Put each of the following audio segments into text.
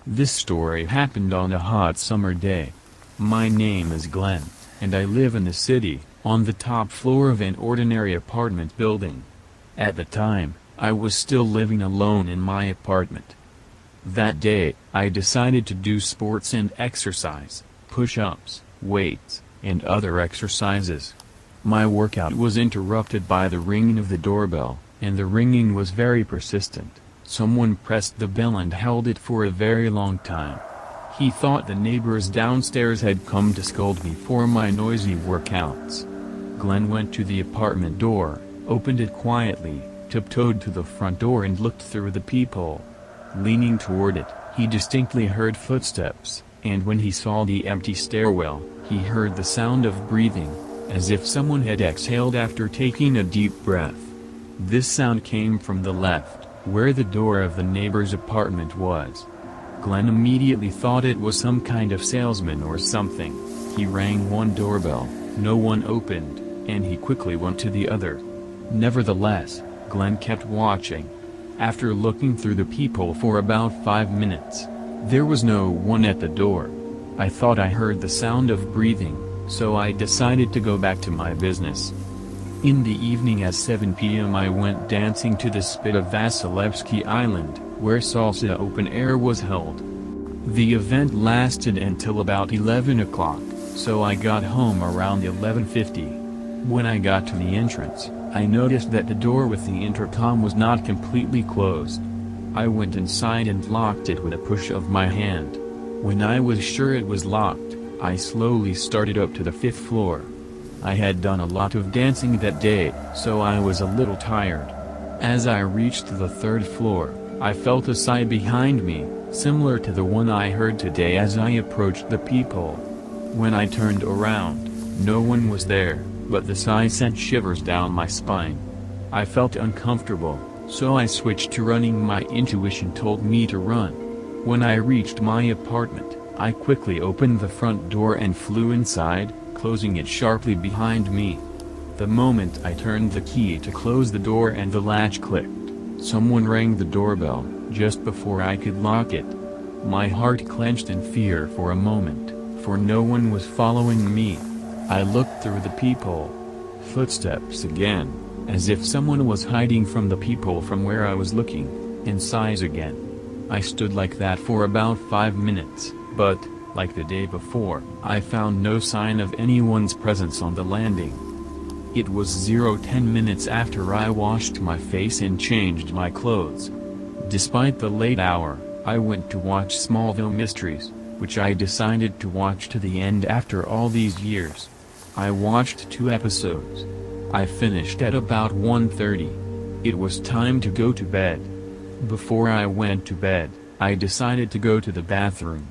This story happened on a hot summer day. My name is Glenn, and I live in the city, on the top floor of an ordinary apartment building. At the time, I was still living alone in my apartment. That day, I decided to do sports and exercise, push-ups, weights, and other exercises. My workout was interrupted by the ringing of the doorbell, and the ringing was very persistent. Someone pressed the bell and held it for a very long time. He thought the neighbors downstairs had come to scold me for my noisy workouts. Glenn went to the apartment door, opened it quietly, tiptoed to the front door and looked through the peephole. Leaning toward it, he distinctly heard footsteps, and when he saw the empty stairwell, he heard the sound of breathing, as if someone had exhaled after taking a deep breath. This sound came from the left, where the door of the neighbor's apartment was. Glenn immediately thought it was some kind of salesman or something. He rang one doorbell, no one opened, and he quickly went to the other. Nevertheless, Glenn kept watching. After looking through the peephole for about 5 minutes, there was no one at the door. I thought I heard the sound of breathing, so I decided to go back to my business. In the evening at 7 p.m. I went dancing to the spit of Vasilevsky Island, where salsa open air was held. The event lasted until about 11 o'clock, so I got home around 11:50. When I got to the entrance, I noticed that the door with the intercom was not completely closed. I went inside and locked it with a push of my hand. When I was sure it was locked, I slowly started up to the 5th floor. I had done a lot of dancing that day, so I was a little tired. As I reached the 3rd floor, I felt a sigh behind me, similar to the one I heard today as I approached the peephole. When I turned around, no one was there, but the sigh sent shivers down my spine. I felt uncomfortable, so I switched to running. My intuition told me to run. When I reached my apartment, I quickly opened the front door and flew inside, closing it sharply behind me. The moment I turned the key to close the door and the latch clicked, someone rang the doorbell, just before I could lock it. My heart clenched in fear for a moment, for no one was following me. I looked through the peephole. Footsteps again, as if someone was hiding from the peephole from where I was looking, and sighs again. I stood like that for about 5 minutes, but, like the day before, I found no sign of anyone's presence on the landing. It was 0:10 minutes after I washed my face and changed my clothes. Despite the late hour, I went to watch Smallville Mysteries, which I decided to watch to the end after all these years. I watched 2 episodes. I finished at about 1:30. It was time to go to bed. Before I went to bed, I decided to go to the bathroom.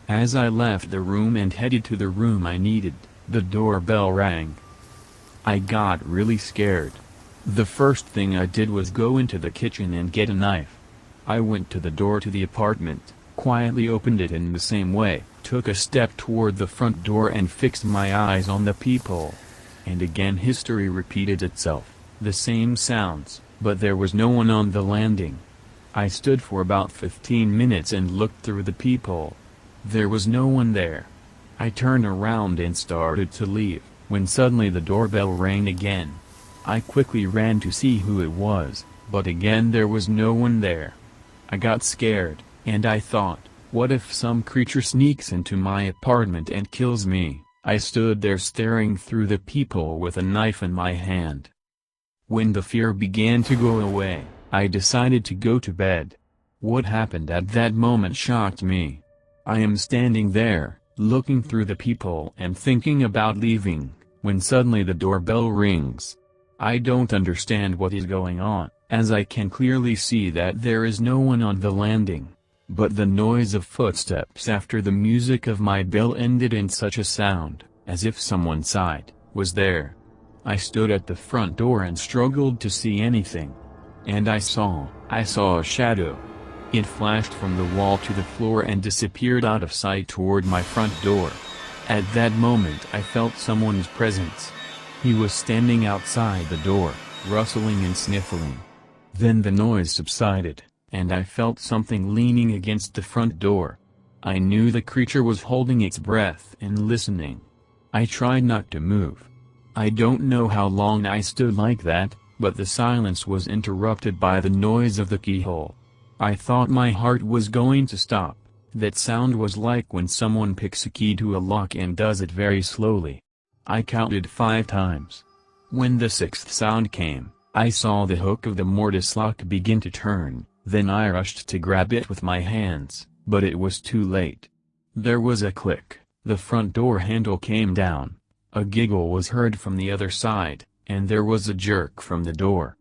As I left the room and headed to the room I needed, the doorbell rang. I got really scared. The first thing I did was go into the kitchen and get a knife. I went to the door to the apartment, quietly opened it in the same way, took a step toward the front door and fixed my eyes on the peephole. And again history repeated itself, the same sounds, but there was no one on the landing. I stood for about 15 minutes and looked through the peephole. There was no one there. I turned around and started to leave, when suddenly the doorbell rang again. I quickly ran to see who it was, but again there was no one there. I got scared, and I thought, what if some creature sneaks into my apartment and kills me? I stood there staring through the peephole with a knife in my hand. When the fear began to go away, I decided to go to bed. What happened at that moment shocked me. I am standing there, looking through the peephole and thinking about leaving, when suddenly the doorbell rings. I don't understand what is going on, as I can clearly see that there is no one on the landing. But the noise of footsteps after the music of my bell ended in such a sound, as if someone sighed, was there. I stood at the front door and struggled to see anything. And I saw a shadow. It flashed from the wall to the floor and disappeared out of sight toward my front door. At that moment I felt someone's presence. He was standing outside the door, rustling and sniffling. Then the noise subsided, and I felt something leaning against the front door. I knew the creature was holding its breath and listening. I tried not to move. I don't know how long I stood like that, but the silence was interrupted by the noise of the keyhole. I thought my heart was going to stop. That sound was like when someone picks a key to a lock and does it very slowly. I counted 5 times. When the 6th sound came, I saw the hook of the mortise lock begin to turn, then I rushed to grab it with my hands, but it was too late. There was a click, the front door handle came down, a giggle was heard from the other side, and there was a jerk from the door.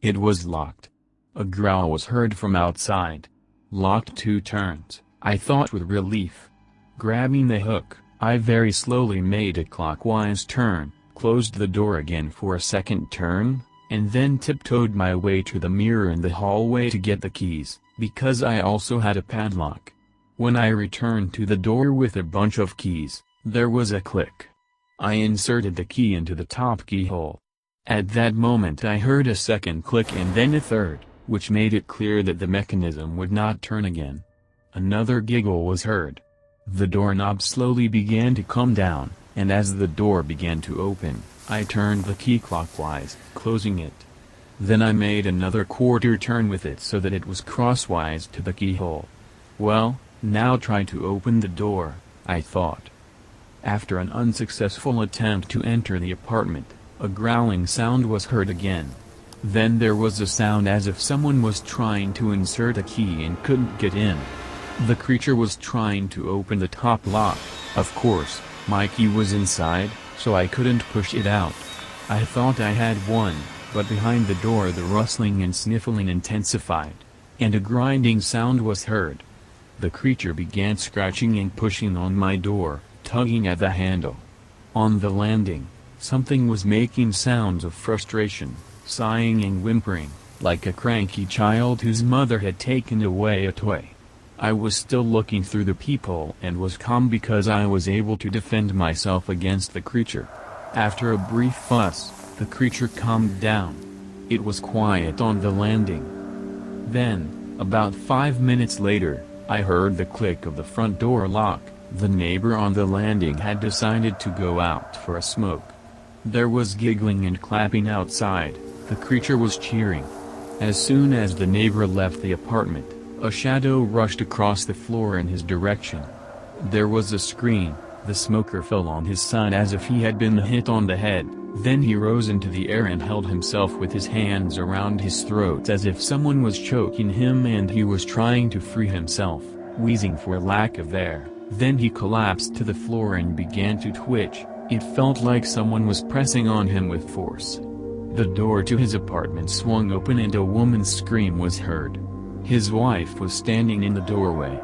It was locked. A growl was heard from outside. Locked 2 turns, I thought with relief. Grabbing the hook, I very slowly made a clockwise turn, closed the door again for a second turn, and then tiptoed my way to the mirror in the hallway to get the keys, because I also had a padlock. When I returned to the door with a bunch of keys, there was a click. I inserted the key into the top keyhole. At that moment I heard a second click and then a third, which made it clear that the mechanism would not turn again. Another giggle was heard. The doorknob slowly began to come down, and as the door began to open, I turned the key clockwise, closing it. Then I made another quarter turn with it so that it was crosswise to the keyhole. Well, now try to open the door, I thought. After an unsuccessful attempt to enter the apartment, a growling sound was heard again. Then there was a sound as if someone was trying to insert a key and couldn't get in. The creature was trying to open the top lock. Of course, my key was inside, so I couldn't push it out. I thought I had won, but behind the door the rustling and sniffling intensified, and a grinding sound was heard. The creature began scratching and pushing on my door, tugging at the handle. On the landing, something was making sounds of frustration, sighing and whimpering, like a cranky child whose mother had taken away a toy. I was still looking through the peephole and was calm because I was able to defend myself against the creature. After a brief fuss, the creature calmed down. It was quiet on the landing. Then, about 5 minutes later, I heard the click of the front door lock. The neighbor on the landing had decided to go out for a smoke. There was giggling and clapping outside. The creature was cheering. As soon as the neighbor left the apartment, a shadow rushed across the floor in his direction. There was a scream. The smoker fell on his side as if he had been hit on the head. Then he rose into the air and held himself with his hands around his throat as if someone was choking him and he was trying to free himself, wheezing for lack of air. Then he collapsed to the floor and began to twitch. It felt like someone was pressing on him with force. The door to his apartment swung open and a woman's scream was heard. His wife was standing in the doorway.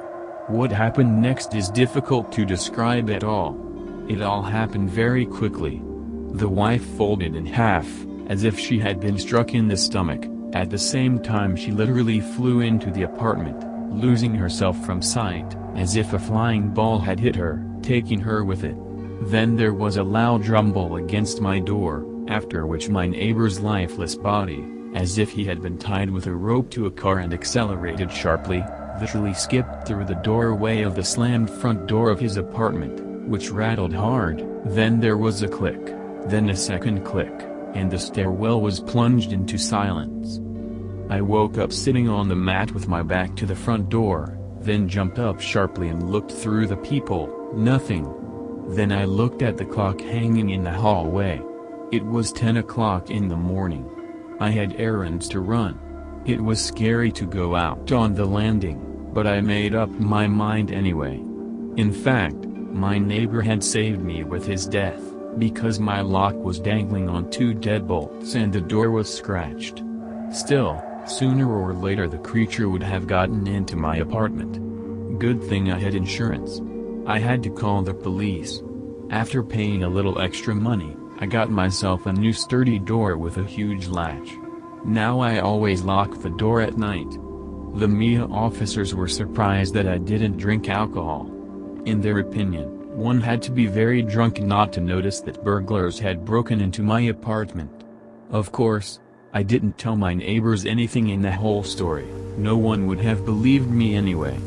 What happened next is difficult to describe at all. It all happened very quickly. The wife folded in half, as if she had been struck in the stomach. At the same time she literally flew into the apartment, losing herself from sight, as if a flying ball had hit her, taking her with it. Then there was a loud rumble against my door, after which my neighbor's lifeless body, as if he had been tied with a rope to a car and accelerated sharply, literally skipped through the doorway of the slammed front door of his apartment, which rattled hard. Then there was a click, then a second click, and the stairwell was plunged into silence. I woke up sitting on the mat with my back to the front door, then jumped up sharply and looked through the peephole. Nothing. Then I looked at the clock hanging in the hallway. It was 10 o'clock in the morning. I had errands to run. It was scary to go out on the landing, but I made up my mind anyway. In fact, my neighbor had saved me with his death, because my lock was dangling on 2 deadbolts and the door was scratched. Still, sooner or later the creature would have gotten into my apartment. Good thing I had insurance. I had to call the police. After paying a little extra money, I got myself a new sturdy door with a huge latch. Now I always lock the door at night. The MIA officers were surprised that I didn't drink alcohol. In their opinion, one had to be very drunk not to notice that burglars had broken into my apartment. Of course, I didn't tell my neighbors anything in the whole story. No one would have believed me anyway.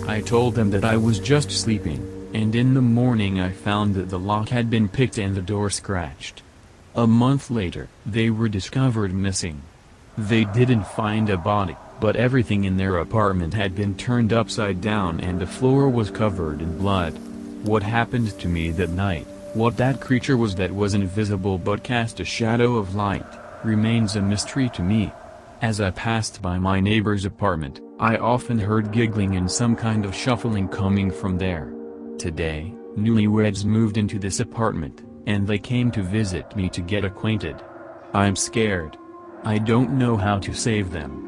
I told them that I was just sleeping, and in the morning I found that the lock had been picked and the door scratched. A month later, they were discovered missing. They didn't find a body, but everything in their apartment had been turned upside down and the floor was covered in blood. What happened to me that night, what that creature was that was invisible but cast a shadow of light, remains a mystery to me. As I passed by my neighbor's apartment, I often heard giggling and some kind of shuffling coming from there. Today, newlyweds moved into this apartment, and they came to visit me to get acquainted. I'm scared. I don't know how to save them.